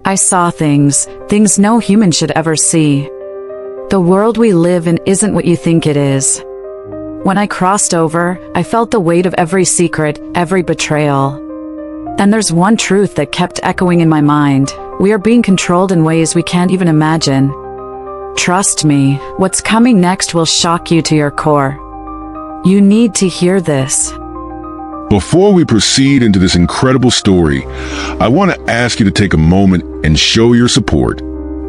I saw things no human should ever see. The world we live in isn't what you think it is. When I crossed over, I felt the weight of every secret, every betrayal. And there's one truth that kept echoing in my mind. We are being controlled in ways we can't even imagine. Trust me, what's coming next will shock you to your core. You need to hear this. Before we proceed into this incredible story, I want to ask you to take a moment and show your support.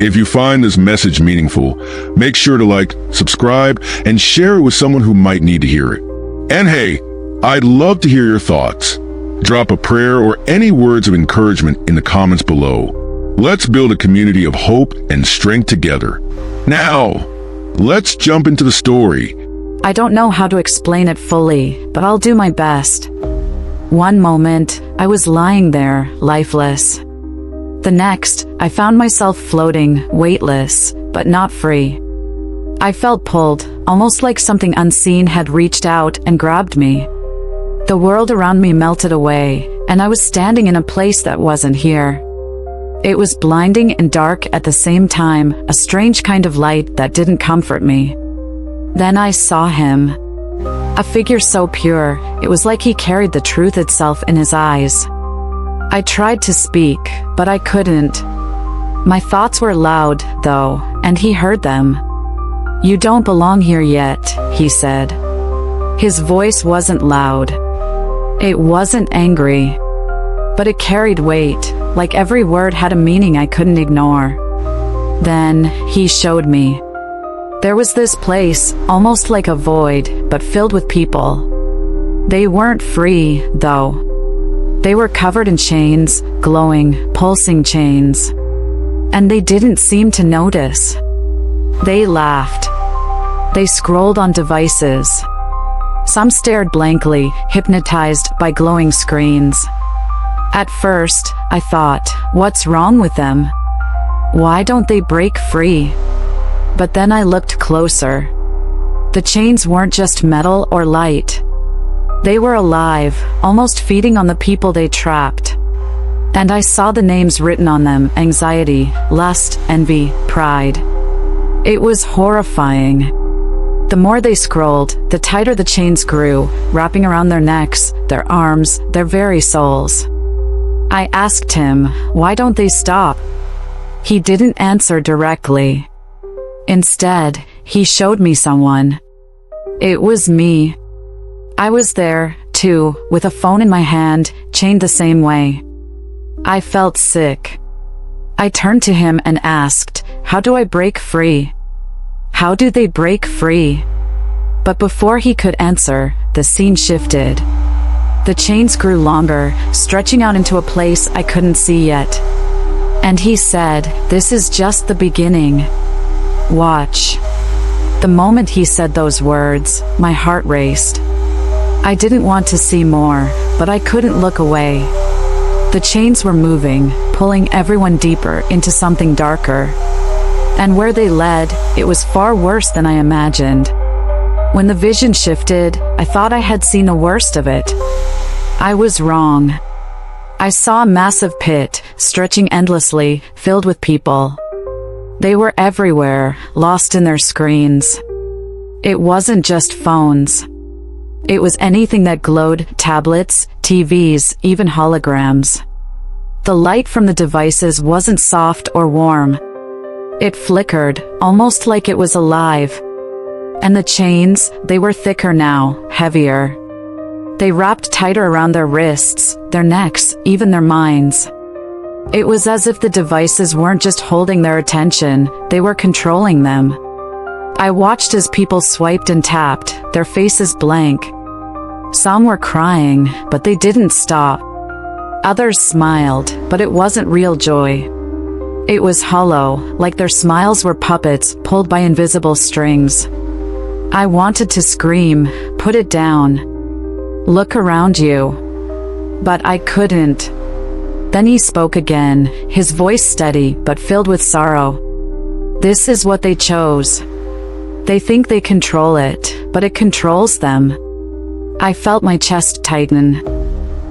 If you find this message meaningful, make sure to like, subscribe, and share it with someone who might need to hear it. And hey, I'd love to hear your thoughts. Drop a prayer or any words of encouragement in the comments below. Let's build a community of hope and strength together. Now, let's jump into the story. I don't know how to explain it fully, but I'll do my best. One moment, I was lying there, lifeless. The next, I found myself floating, weightless, but not free. I felt pulled, almost like something unseen had reached out and grabbed me. The world around me melted away, and I was standing in a place that wasn't here. It was blinding and dark at the same time, a strange kind of light that didn't comfort me. Then I saw him. A figure so pure, it was like he carried the truth itself in his eyes. I tried to speak, but I couldn't. My thoughts were loud, though, and he heard them. "You don't belong here yet," he said. His voice wasn't loud. It wasn't angry, but it carried weight, like every word had a meaning I couldn't ignore. Then, he showed me. There was this place, almost like a void, but filled with people. They weren't free, though. They were covered in chains, glowing, pulsing chains. And they didn't seem to notice. They laughed. They scrolled on devices. Some stared blankly, hypnotized by glowing screens. At first, I thought, what's wrong with them? Why don't they break free? But then I looked closer. The chains weren't just metal or light. They were alive, almost feeding on the people they trapped. And I saw the names written on them: anxiety, lust, envy, pride. It was horrifying. The more they scrolled, the tighter the chains grew, wrapping around their necks, their arms, their very souls. I asked him, why don't they stop? He didn't answer directly. Instead, he showed me someone. It was me. I was there, too, with a phone in my hand, chained the same way. I felt sick. I turned to him and asked, how do I break free? How do they break free? But before he could answer, the scene shifted. The chains grew longer, stretching out into a place I couldn't see yet. And he said, this is just the beginning. Watch. The moment he said those words, my heart raced. I didn't want to see more, but I couldn't look away. The chains were moving, pulling everyone deeper into something darker. And where they led, it was far worse than I imagined. When the vision shifted, I thought I had seen the worst of it. I was wrong. I saw a massive pit, stretching endlessly, filled with people. They were everywhere, lost in their screens. It wasn't just phones. It was anything that glowed: tablets, TVs, even holograms. The light from the devices wasn't soft or warm. It flickered, almost like it was alive. And the chains, they were thicker now, heavier. They wrapped tighter around their wrists, their necks, even their minds. It was as if the devices weren't just holding their attention, they were controlling them. I watched as people swiped and tapped, their faces blank. Some were crying, but they didn't stop. Others smiled, but it wasn't real joy. It was hollow, like their smiles were puppets pulled by invisible strings. I wanted to scream, put it down. Look around you. But I couldn't. Then he spoke again, his voice steady but filled with sorrow. This is what they chose. They think they control it, but it controls them. I felt my chest tighten.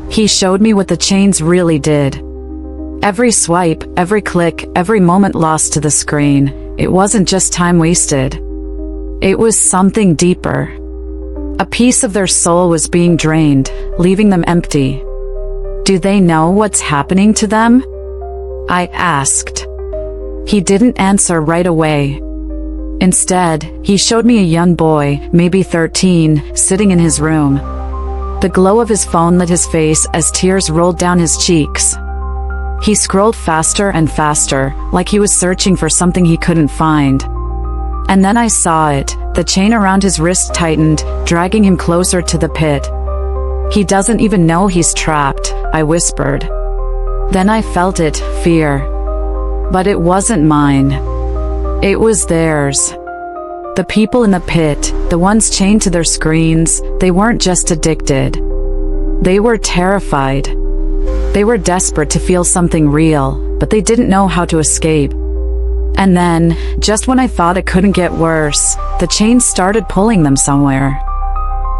He showed me what the chains really did. Every swipe, every click, every moment lost to the screen, it wasn't just time wasted. It was something deeper. A piece of their soul was being drained, leaving them empty. Do they know what's happening to them? I asked. He didn't answer right away. Instead, he showed me a young boy, maybe 13, sitting in his room. The glow of his phone lit his face as tears rolled down his cheeks. He scrolled faster and faster, like he was searching for something he couldn't find. And then I saw it, the chain around his wrist tightened, dragging him closer to the pit. He doesn't even know he's trapped, I whispered. Then I felt it, fear. But it wasn't mine. It was theirs. The people in the pit, the ones chained to their screens, they weren't just addicted. They were terrified. They were desperate to feel something real, but they didn't know how to escape. And then, just when I thought it couldn't get worse, the chains started pulling them somewhere.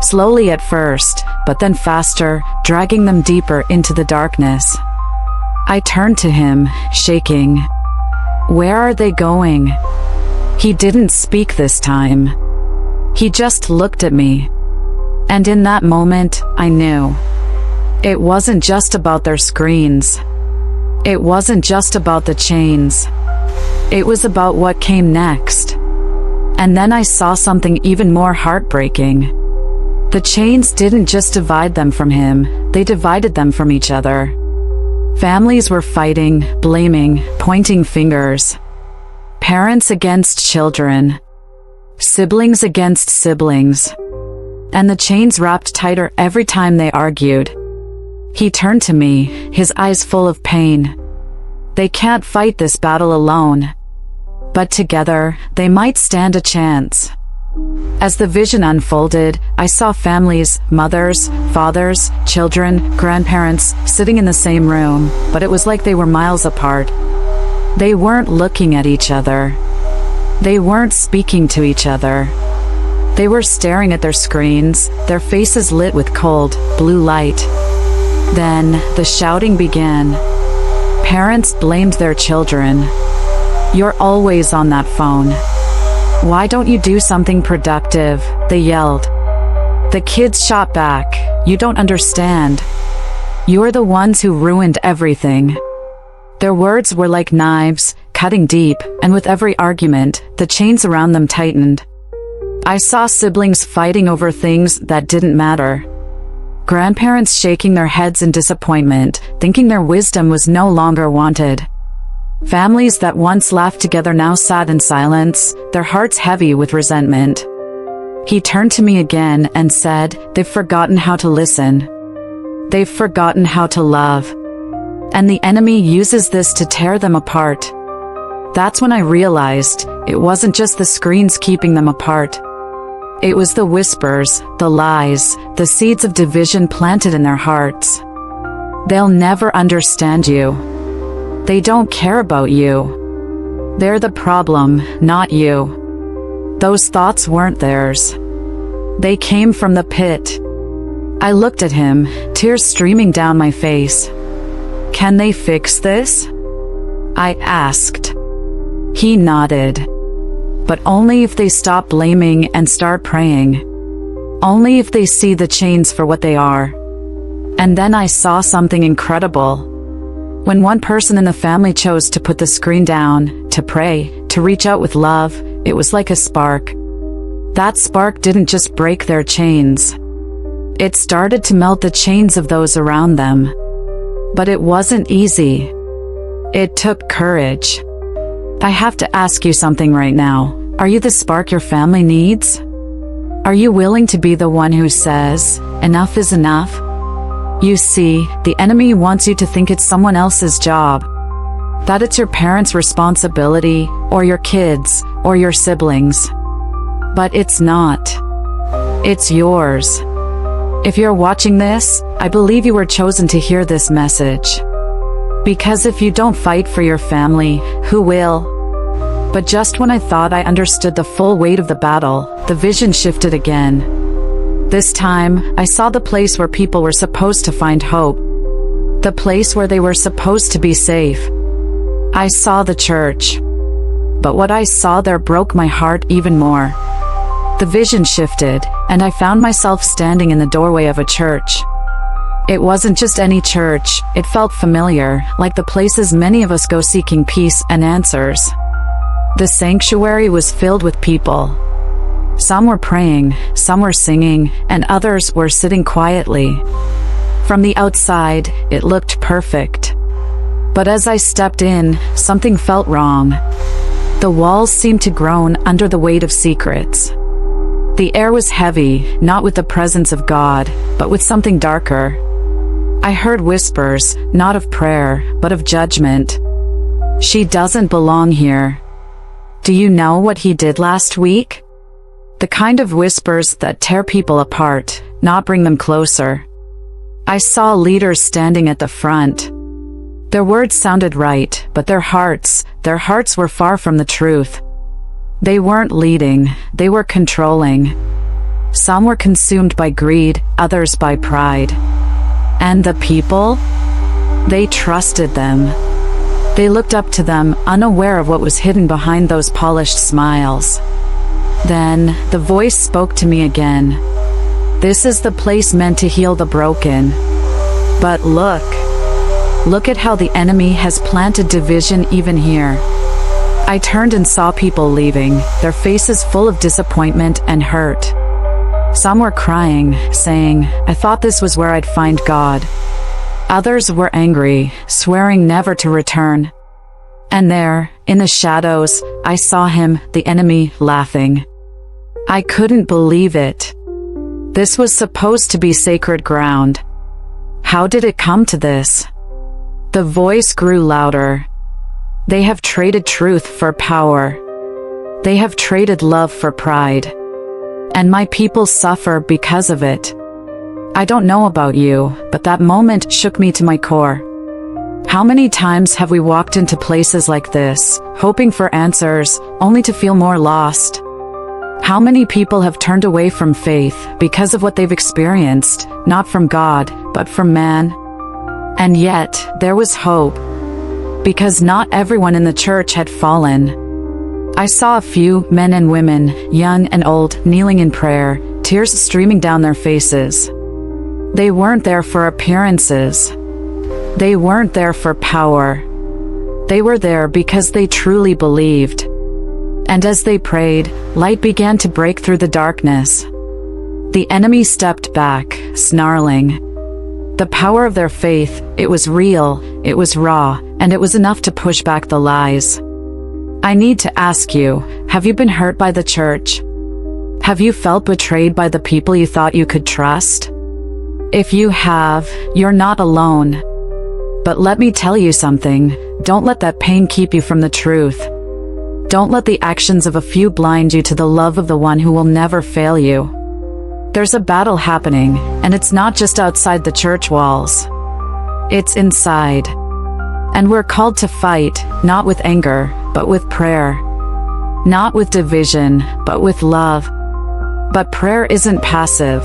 Slowly at first, but then faster, dragging them deeper into the darkness. I turned to him, shaking. Where are they going? He didn't speak this time. He just looked at me. And in that moment, I knew. It wasn't just about their screens. It wasn't just about the chains. It was about what came next. And then I saw something even more heartbreaking. The chains didn't just divide them from him, they divided them from each other. Families were fighting, blaming, pointing fingers. Parents against children. Siblings against siblings. And the chains wrapped tighter every time they argued. He turned to me, his eyes full of pain. They can't fight this battle alone. But together, they might stand a chance. As the vision unfolded, I saw families, mothers, fathers, children, grandparents, sitting in the same room, but it was like they were miles apart. They weren't looking at each other. They weren't speaking to each other. They were staring at their screens, their faces lit with cold, blue light. Then, the shouting began. Parents blamed their children. You're always on that phone. Why don't you do something productive? They yelled. The kids shot back. You don't understand. You're the ones who ruined everything. Their words were like knives, cutting deep, and with every argument, the chains around them tightened. I saw siblings fighting over things that didn't matter. Grandparents shaking their heads in disappointment, thinking their wisdom was no longer wanted. Families that once laughed together now sat in silence, their hearts heavy with resentment. He turned to me again and said, "They've forgotten how to listen. They've forgotten how to love. And the enemy uses this to tear them apart." That's when I realized it wasn't just the screens keeping them apart. It was the whispers, the lies, the seeds of division planted in their hearts. They'll never understand you. They don't care about you. They're the problem, not you. Those thoughts weren't theirs. They came from the pit. I looked at him, tears streaming down my face. Can they fix this? I asked. He nodded. But only if they stop blaming and start praying. Only if they see the chains for what they are. And then I saw something incredible. When one person in the family chose to put the screen down, to pray, to reach out with love, it was like a spark. That spark didn't just break their chains. It started to melt the chains of those around them. But it wasn't easy. It took courage. I have to ask you something right now. Are you the spark your family needs? Are you willing to be the one who says, enough is enough? You see, the enemy wants you to think it's someone else's job. That it's your parents' responsibility, or your kids, or your siblings. But it's not. It's yours. If you're watching this, I believe you were chosen to hear this message. Because if you don't fight for your family, who will? But just when I thought I understood the full weight of the battle, the vision shifted again. This time, I saw the place where people were supposed to find hope. The place where they were supposed to be safe. I saw the church. But what I saw there broke my heart even more. The vision shifted, and I found myself standing in the doorway of a church. It wasn't just any church, it felt familiar, like the places many of us go seeking peace and answers. The sanctuary was filled with people. Some were praying, some were singing, and others were sitting quietly. From the outside, it looked perfect. But as I stepped in, something felt wrong. The walls seemed to groan under the weight of secrets. The air was heavy, not with the presence of God, but with something darker. I heard whispers, not of prayer, but of judgment. She doesn't belong here. Do you know what he did last week? The kind of whispers that tear people apart, not bring them closer. I saw leaders standing at the front. Their words sounded right, but their hearts were far from the truth. They weren't leading, they were controlling. Some were consumed by greed, others by pride. And the people? They trusted them. They looked up to them, unaware of what was hidden behind those polished smiles. Then, the voice spoke to me again. This is the place meant to heal the broken. But look at how the enemy has planted division even here. I turned and saw people leaving, their faces full of disappointment and hurt. Some were crying, saying, I thought this was where I'd find God. Others were angry, swearing never to return. And there, in the shadows, I saw him, the enemy, laughing. I couldn't believe it. This was supposed to be sacred ground. How did it come to this? The voice grew louder. They have traded truth for power. They have traded love for pride. And my people suffer because of it. I don't know about you, but that moment shook me to my core. How many times have we walked into places like this, hoping for answers, only to feel more lost? How many people have turned away from faith because of what they've experienced, not from God, but from man? And yet, there was hope. Because not everyone in the church had fallen. I saw a few men and women, young and old, kneeling in prayer, tears streaming down their faces. They weren't there for appearances. They weren't there for power. They were there because they truly believed. And as they prayed, light began to break through the darkness. The enemy stepped back, snarling. The power of their faith, it was real, it was raw, and it was enough to push back the lies. I need to ask you, have you been hurt by the church? Have you felt betrayed by the people you thought you could trust? If you have, you're not alone. But let me tell you something, don't let that pain keep you from the truth. Don't let the actions of a few blind you to the love of the one who will never fail you. There's a battle happening, and it's not just outside the church walls. It's inside. And we're called to fight, not with anger, but with prayer. Not with division, but with love. But prayer isn't passive.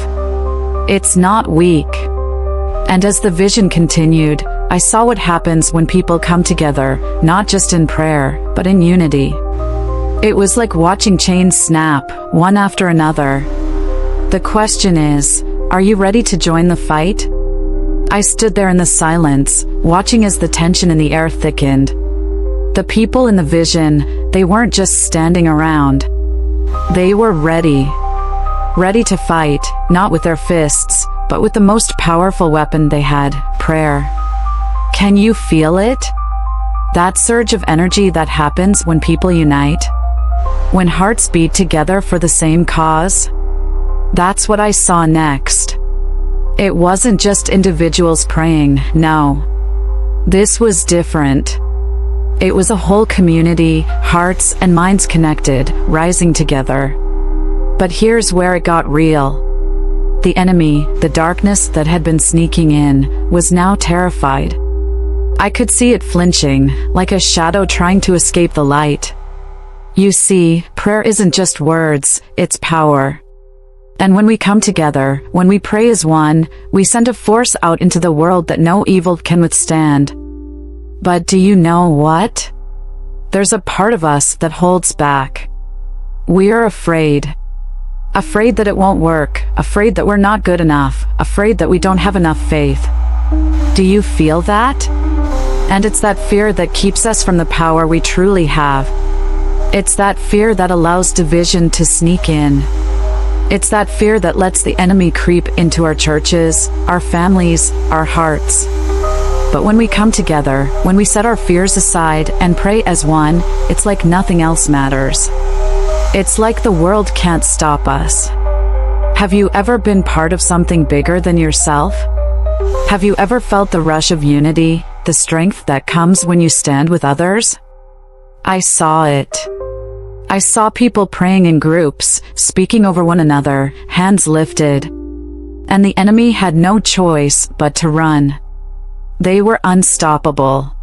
It's not weak. And as the vision continued, I saw what happens when people come together, not just in prayer, but in unity. It was like watching chains snap, one after another. The question is, are you ready to join the fight? I stood there in the silence, watching as the tension in the air thickened. The people in the vision, they weren't just standing around. They were ready. Ready to fight, not with their fists, but with the most powerful weapon they had, prayer. Can you feel it? That surge of energy that happens when people unite? When hearts beat together for the same cause? That's what I saw next. It wasn't just individuals praying, no. This was different. It was a whole community, hearts and minds connected, rising together. But here's where it got real. The enemy, the darkness that had been sneaking in, was now terrified. I could see it flinching, like a shadow trying to escape the light. You see, prayer isn't just words, it's power. And when we come together, when we pray as one, we send a force out into the world that no evil can withstand. But do you know what? There's a part of us that holds back. We are afraid. Afraid that it won't work, afraid that we're not good enough, afraid that we don't have enough faith. Do you feel that? And it's that fear that keeps us from the power we truly have. It's that fear that allows division to sneak in. It's that fear that lets the enemy creep into our churches, our families, our hearts. But when we come together, when we set our fears aside and pray as one, it's like nothing else matters. It's like the world can't stop us. Have you ever been part of something bigger than yourself? Have you ever felt the rush of unity, the strength that comes when you stand with others? I saw it. I saw people praying in groups, speaking over one another, hands lifted. And the enemy had no choice but to run. They were unstoppable.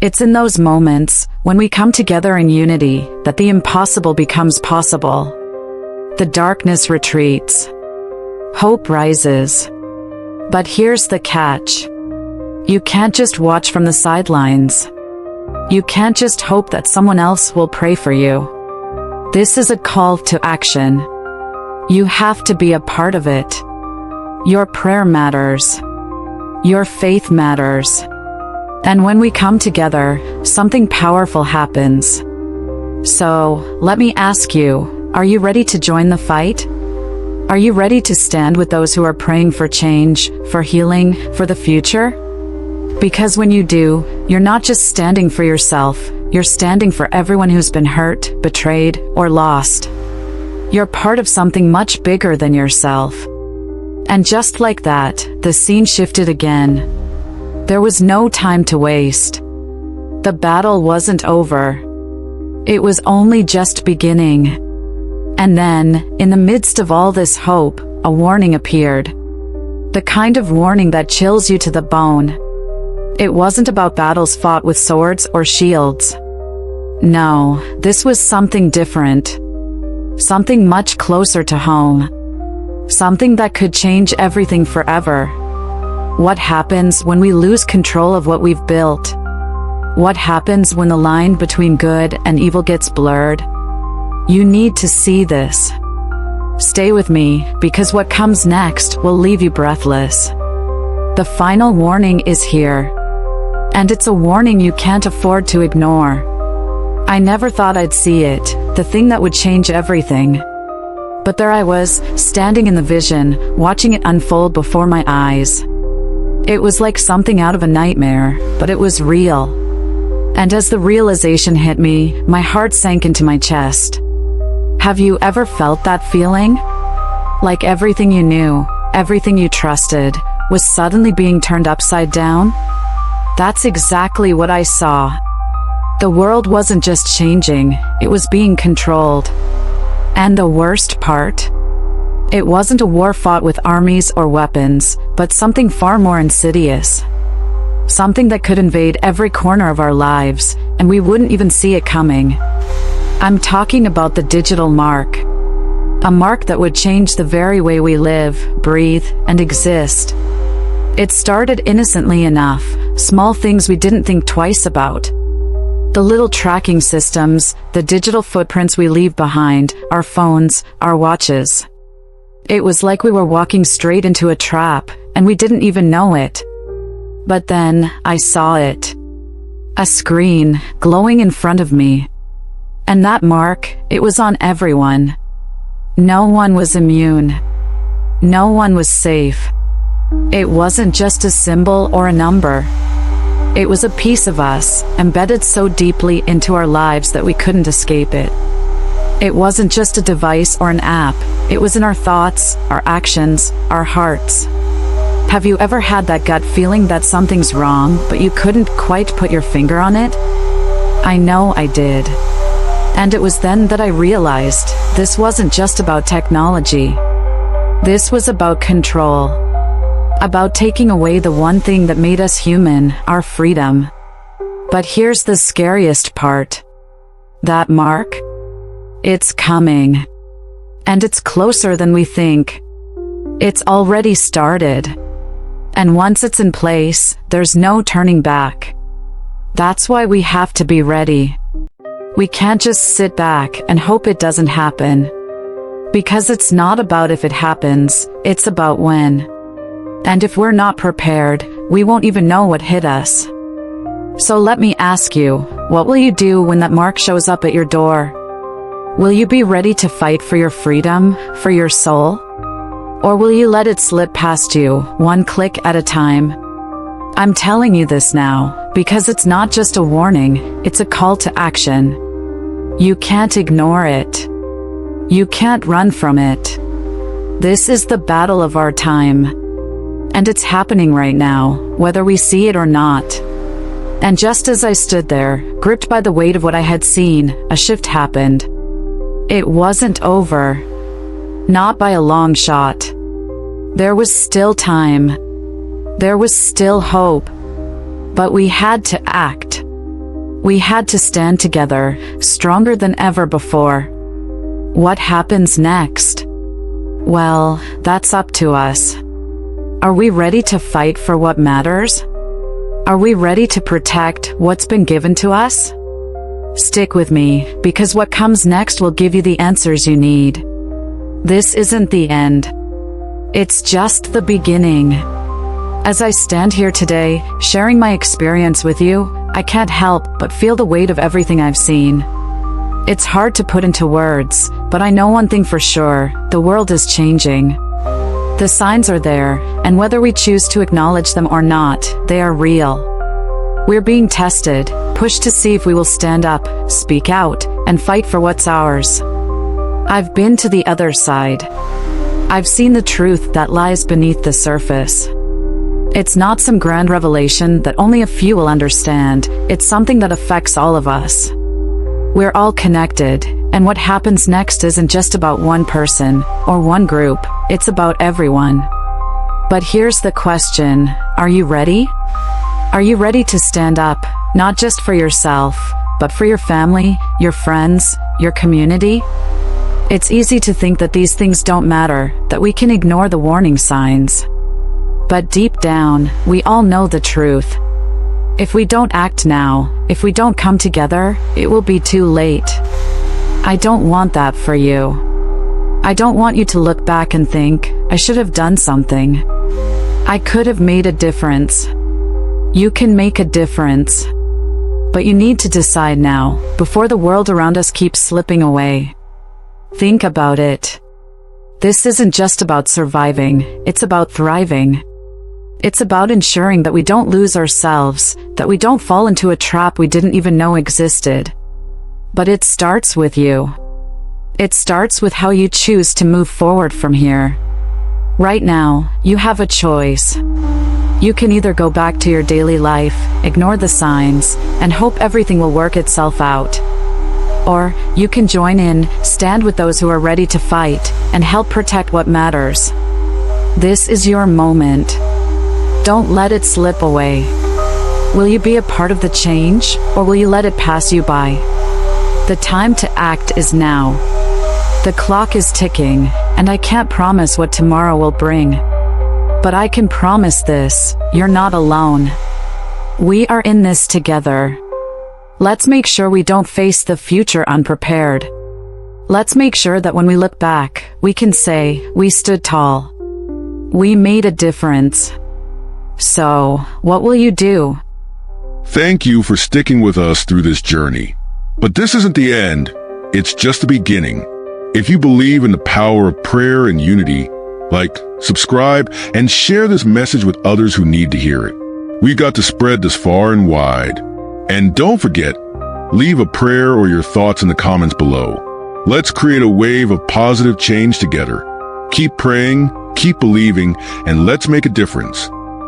It's in those moments, when we come together in unity, that the impossible becomes possible. The darkness retreats. Hope rises. But here's the catch. You can't just watch from the sidelines. You can't just hope that someone else will pray for you. This is a call to action. You have to be a part of it. Your prayer matters. Your faith matters. And when we come together, something powerful happens. So, let me ask you, are you ready to join the fight? Are you ready to stand with those who are praying for change, for healing, for the future? Because when you do, you're not just standing for yourself, you're standing for everyone who's been hurt, betrayed, or lost. You're part of something much bigger than yourself. And just like that, the scene shifted again. There was no time to waste. The battle wasn't over. It was only just beginning. And then, in the midst of all this hope, a warning appeared. The kind of warning that chills you to the bone. It wasn't about battles fought with swords or shields. No, this was something different. Something much closer to home. Something that could change everything forever. What happens when we lose control of what we've built? What happens when the line between good and evil gets blurred? You need to see this. Stay with me, because what comes next will leave you breathless. The final warning is here. And it's a warning you can't afford to ignore. I never thought I'd see it, the thing that would change everything. But there I was, standing in the vision, watching it unfold before my eyes. It was like something out of a nightmare, but it was real. And as the realization hit me, my heart sank into my chest. Have you ever felt that feeling? Like everything you knew, everything you trusted, was suddenly being turned upside down? That's exactly what I saw. The world wasn't just changing, it was being controlled. And the worst part? It wasn't a war fought with armies or weapons, but something far more insidious. Something that could invade every corner of our lives, and we wouldn't even see it coming. I'm talking about the digital mark. A mark that would change the very way we live, breathe, and exist. It started innocently enough, small things we didn't think twice about. The little tracking systems, the digital footprints we leave behind, our phones, our watches. It was like we were walking straight into a trap, and we didn't even know it. But then, I saw it. A screen, glowing in front of me. And that mark, it was on everyone. No one was immune. No one was safe. It wasn't just a symbol or a number. It was a piece of us, embedded so deeply into our lives that we couldn't escape it. It wasn't just a device or an app, it was in our thoughts, our actions, our hearts. Have you ever had that gut feeling that something's wrong, but you couldn't quite put your finger on it? I know I did. And it was then that I realized, this wasn't just about technology. This was about control. About taking away the one thing that made us human, our freedom. But here's the scariest part. That mark? It's coming. And it's closer than we think. It's already started. And once it's in place, there's no turning back. That's why we have to be ready. We can't just sit back and hope it doesn't happen. Because it's not about if it happens, it's about when. And if we're not prepared, we won't even know what hit us. So let me ask you, what will you do when that mark shows up at your door? Will you be ready to fight for your freedom, for your soul? Or will you let it slip past you, one click at a time? I'm telling you this now, because it's not just a warning, it's a call to action. You can't ignore it. You can't run from it. This is the battle of our time. And it's happening right now, whether we see it or not. And just as I stood there, gripped by the weight of what I had seen, a shift happened. It wasn't over. Not by a long shot. There was still time. There was still hope. But we had to act. We had to stand together, stronger than ever before. What happens next? Well, that's up to us. Are we ready to fight for what matters? Are we ready to protect what's been given to us? Stick with me, because what comes next will give you the answers you need. This isn't the end. It's just the beginning. As I stand here today, sharing my experience with you, I can't help but feel the weight of everything I've seen. It's hard to put into words, but I know one thing for sure, the world is changing. The signs are there, and whether we choose to acknowledge them or not, they are real. We're being tested, pushed to see if we will stand up, speak out, and fight for what's ours. I've been to the other side. I've seen the truth that lies beneath the surface. It's not some grand revelation that only a few will understand, it's something that affects all of us. We're all connected, and what happens next isn't just about one person or one group, it's about everyone. But here's the question, are you ready? Are you ready to stand up, not just for yourself, but for your family, your friends, your community? It's easy to think that these things don't matter, that we can ignore the warning signs. But deep down, we all know the truth. If we don't act now, if we don't come together, it will be too late. I don't want that for you. I don't want you to look back and think, I should have done something. I could have made a difference. You can make a difference. But you need to decide now, before the world around us keeps slipping away. Think about it. This isn't just about surviving, it's about thriving. It's about ensuring that we don't lose ourselves, that we don't fall into a trap we didn't even know existed. But it starts with you. It starts with how you choose to move forward from here. Right now, you have a choice. You can either go back to your daily life, ignore the signs, and hope everything will work itself out. Or, you can join in, stand with those who are ready to fight, and help protect what matters. This is your moment. Don't let it slip away. Will you be a part of the change, or will you let it pass you by? The time to act is now. The clock is ticking, and I can't promise what tomorrow will bring. But I can promise this, you're not alone. We are in this together. Let's make sure we don't face the future unprepared. Let's make sure that when we look back, we can say, we stood tall. We made a difference. So, what will you do? Thank you for sticking with us through this journey. But this isn't the end, it's just the beginning. If you believe in the power of prayer and unity, like, subscribe, and share this message with others who need to hear it. We've got to spread this far and wide. And don't forget, leave a prayer or your thoughts in the comments below. Let's create a wave of positive change together. Keep praying, keep believing, and let's make a difference.